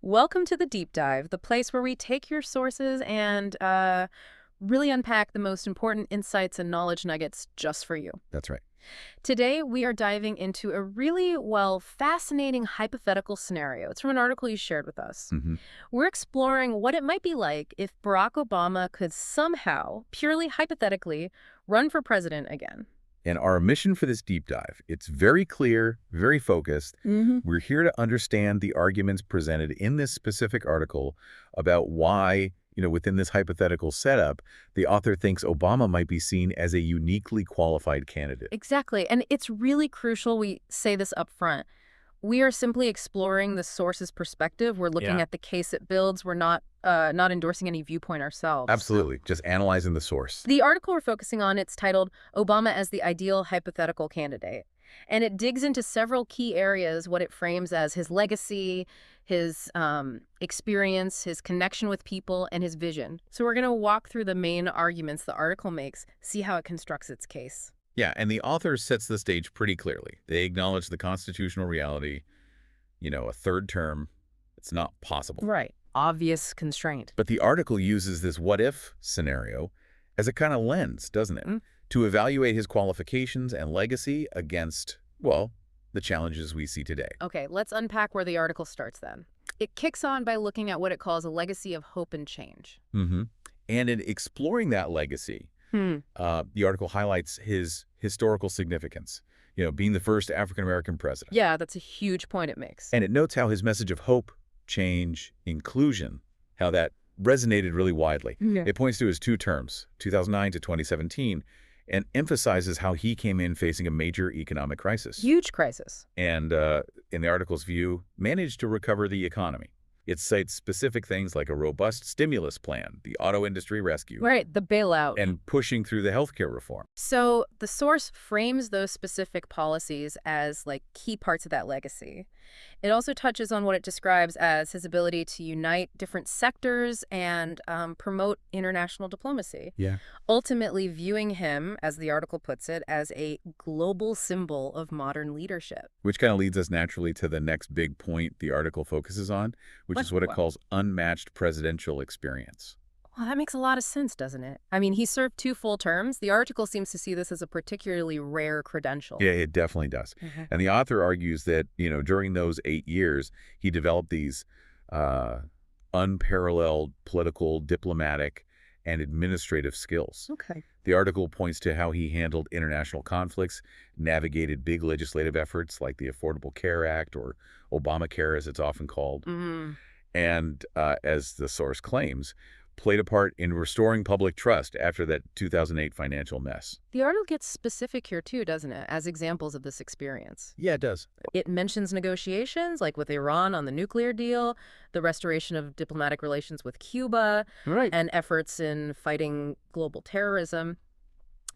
Welcome to the Deep Dive, the place where we take your sources and really unpack the most important insights and knowledge nuggets just for you. That's right. Today, we are diving into a really, fascinating hypothetical scenario. It's from an article you shared with us. hmm We're exploring what it might be like if Barack Obama could somehow, purely hypothetically, run for president again. And our mission for this deep dive, it's very clear, very focused. hmm We're here to understand the arguments presented in this specific article about why, within this hypothetical setup, the author thinks Obama might be seen as a uniquely qualified candidate. Exactly. And it's really crucial we say this up front. We are simply exploring the source's perspective. We're looking Yeah. at the case it builds. We're not endorsing any viewpoint ourselves. Absolutely. Just analyzing the source. The article we're focusing on, it's titled Obama as the Ideal Hypothetical Candidate. And it digs into several key areas, what it frames as his legacy, his experience, his connection with people, and his vision. So we're going to walk through the main arguments the article makes, see how it constructs its case. Yeah, and the author sets the stage pretty clearly. They acknowledge the constitutional reality, a third term, it's not possible. Right. Obvious constraint. But the article uses this what-if scenario as a kind of lens, doesn't it? Mm. To evaluate his qualifications and legacy against, well, the challenges we see today. Okay, let's unpack where the article starts then. It kicks on by looking at what it calls a legacy of hope and change. hmm And in exploring that legacy, Hmm. the article highlights his historical significance, being the first African-American president. Yeah, that's a huge point it makes. And it notes how his message of hope, change, inclusion, how that resonated really widely. Yeah. It points to his two terms, 2009 to 2017, and emphasizes how he came in facing a major economic crisis. Huge crisis. And in the article's view, managed to recover the economy. It cites specific things like a robust stimulus plan, the auto industry rescue, Right, the bailout. and pushing through the healthcare reform. So the source frames those specific policies as key parts of that legacy. It also touches on what it describes as his ability to unite different sectors and promote international diplomacy, Yeah. ultimately viewing him, as the article puts it, as a global symbol of modern leadership. Which kind of leads us naturally to the next big point the article focuses on, which is what it What? calls unmatched presidential experience. Well, that makes a lot of sense, doesn't it? I mean, he served 2 full terms. The article seems to see this as a particularly rare credential. Yeah, it definitely does. Mhm. And the author argues that, during those 8 years, he developed these uh, unparalleled political, diplomatic, and administrative skills. Okay. The article points to how he handled international conflicts, navigated big legislative efforts like the Affordable Care Act, or Obamacare as it's often called, Mm. and, as the source claims, played a part in restoring public trust after that 2008 financial mess. The article gets specific here too, doesn't it, as examples of this experience. Yeah, it does. It mentions negotiations, like with Iran on the nuclear deal, the restoration of diplomatic relations with Cuba, Right. and efforts in fighting global terrorism.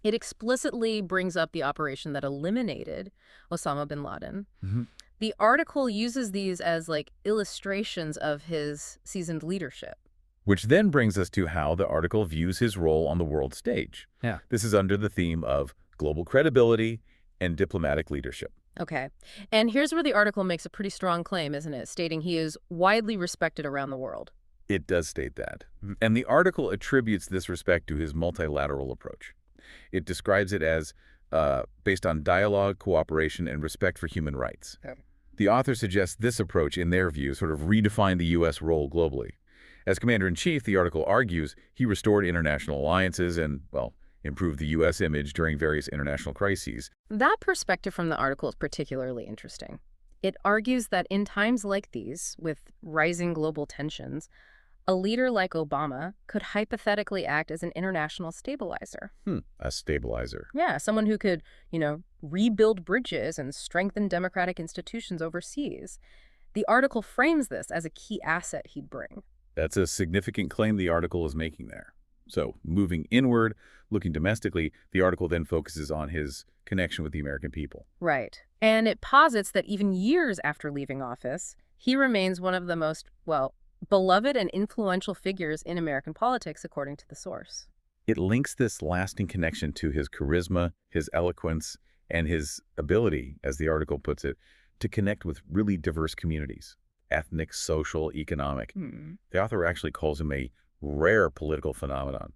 It explicitly brings up the operation that eliminated Osama bin Laden. hmm The article uses these as illustrations of his seasoned leadership. Which then brings us to how the article views his role on the world stage. Yeah. This is under the theme of global credibility and diplomatic leadership. Okay. And here's where the article makes a pretty strong claim, isn't it? Stating he is widely respected around the world. It does state that. And the article attributes this respect to his multilateral approach. It describes it as based on dialogue, cooperation, and respect for human rights. Yeah. The author suggests this approach, in their view, sort of redefined the U.S. role globally. As commander-in-chief, the article argues he restored international alliances and, well, improved the U.S. image during various international crises. That perspective from the article is particularly interesting. It argues that in times like these, with rising global tensions, a leader like Obama could hypothetically act as an international stabilizer. A stabilizer. Yeah, someone who could, rebuild bridges and strengthen democratic institutions overseas. The article frames this as a key asset he'd bring. That's a significant claim the article is making there. So, moving inward, looking domestically, the article then focuses on his connection with the American people. Right. And it posits that even years after leaving office, he remains one of the most, beloved and influential figures in American politics, according to the source. It links this lasting connection to his charisma, his eloquence, and his ability, as the article puts it, to connect with really diverse communities. ethnic, social, economic. Hmm. The author actually calls him a rare political phenomenon.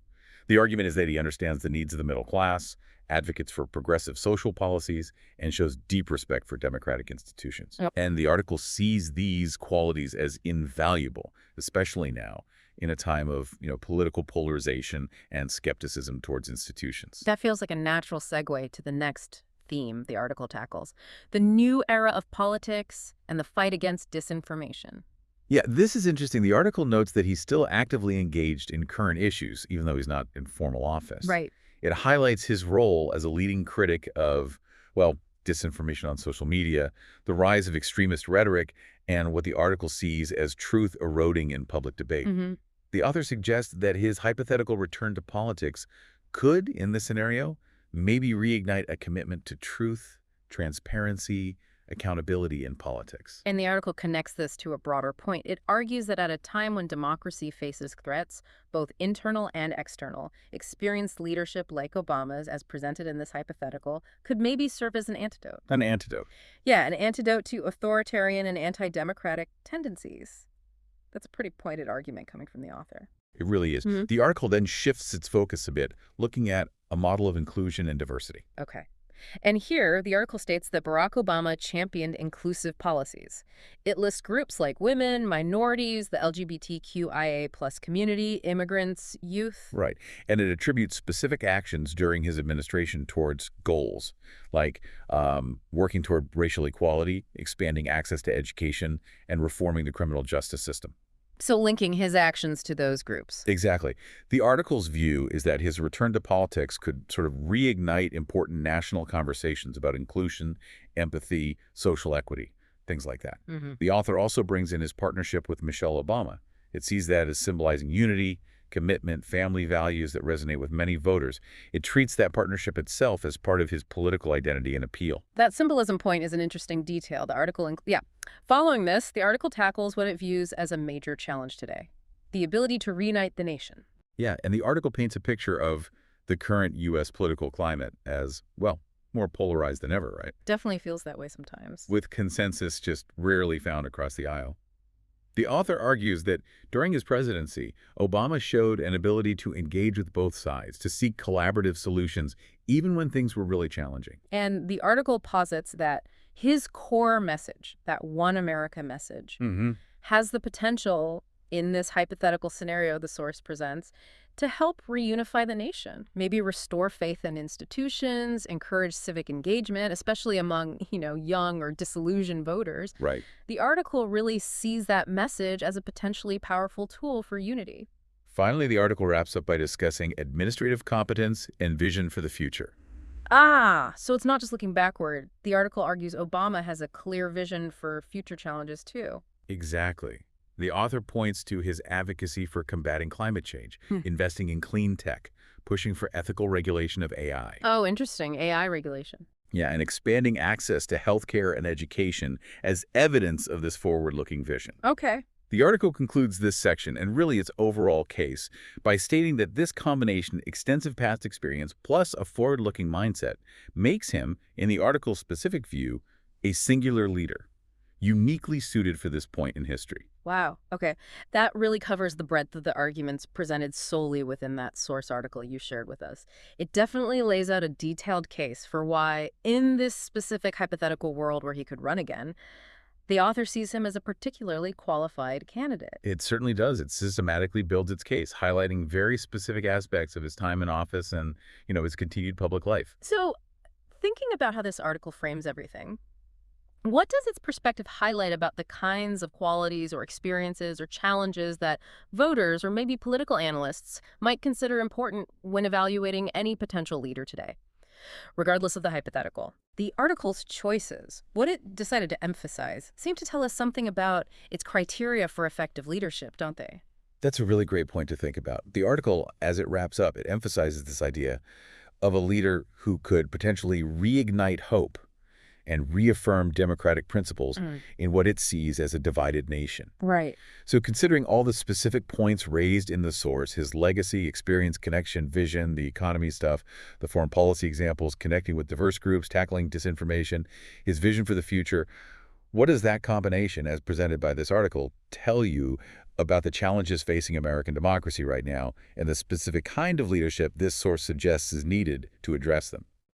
The argument is that he understands the needs of the middle class, advocates for progressive social policies, and shows deep respect for democratic institutions. Yep. And the article sees these qualities as invaluable, especially now, in a time of, political polarization and skepticism towards institutions. That feels like a natural segue to the next theme the article tackles, the new era of politics and the fight against disinformation. Yeah, this is interesting. The article notes that he's still actively engaged in current issues, even though he's not in formal office. Right. It highlights his role as a leading critic of, well, disinformation on social media, the rise of extremist rhetoric, and what the article sees as truth eroding in public debate. Hmm. The author suggests that his hypothetical return to politics could, in this scenario, maybe reignite a commitment to truth, transparency, accountability in politics. And the article connects this to a broader point. It argues that at a time when democracy faces threats, both internal and external, experienced leadership like Obama's, as presented in this hypothetical, could maybe serve as an antidote. An antidote. Yeah, an antidote to authoritarian and anti-democratic tendencies. That's a pretty pointed argument coming from the author. It really is. Hmm. The article then shifts its focus a bit, looking at a model of inclusion and diversity. Okay. And here, the article states that Barack Obama championed inclusive policies. It lists groups like women, minorities, the LGBTQIA+ community, immigrants, youth. Right. And it attributes specific actions during his administration towards goals, like working toward racial equality, expanding access to education, and reforming the criminal justice system. So linking his actions to those groups. Exactly. The article's view is that his return to politics could sort of reignite important national conversations about inclusion, empathy, social equity, things like that. Hmm. The author also brings in his partnership with Michelle Obama. It sees that as symbolizing unity, commitment, family values that resonate with many voters. It treats that partnership itself as part of his political identity and appeal. That symbolism point is an interesting detail. The article, Following this, the article tackles what it views as a major challenge today, the ability to reunite the nation. Yeah, and the article paints a picture of the current U.S. political climate as, well, more polarized than ever, right? Definitely feels that way sometimes. With consensus just rarely found across the aisle. The author argues that during his presidency, Obama showed an ability to engage with both sides, to seek collaborative solutions, even when things were really challenging. And the article posits that his core message, that one America message, has the potential, in this hypothetical scenario the source presents, to help reunify the nation, maybe restore faith in institutions, encourage civic engagement, especially among, young or disillusioned voters. Right. The article really sees that message as a potentially powerful tool for unity. Finally, the article wraps up by discussing administrative competence and vision for the future. So it's not just looking backward. The article argues Obama has a clear vision for future challenges, too. Exactly. The author points to his advocacy for combating climate change, investing in clean tech, pushing for ethical regulation of AI. Oh, interesting. AI regulation. Yeah, and expanding access to healthcare and education as evidence of this forward-looking vision. Okay. The article concludes this section, and really its overall case, by stating that this combination, extensive past experience plus a forward-looking mindset, makes him, in the article's specific view, a singular leader, uniquely suited for this point in history. Wow. Okay. That really covers the breadth of the arguments presented solely within that source article you shared with us. It definitely lays out a detailed case for why, in this specific hypothetical world where he could run again, the author sees him as a particularly qualified candidate. It certainly does. It systematically builds its case, highlighting very specific aspects of his time in office and, his continued public life. So, thinking about how this article frames everything, what does its perspective highlight about the kinds of qualities or experiences or challenges that voters or maybe political analysts might consider important when evaluating any potential leader today? Regardless of the hypothetical, the article's choices, what it decided to emphasize, seem to tell us something about its criteria for effective leadership, don't they? That's a really great point to think about. The article, as it wraps up, it emphasizes this idea of a leader who could potentially reignite hope and reaffirm democratic principles in what it sees as a divided nation. Right. So considering all the specific points raised in the source, his legacy, experience, connection, vision, the economy stuff, the foreign policy examples, connecting with diverse groups, tackling disinformation, his vision for the future, What does that combination, as presented by this article, tell you about the challenges facing American democracy right now and the specific kind of leadership this source suggests is needed to address them?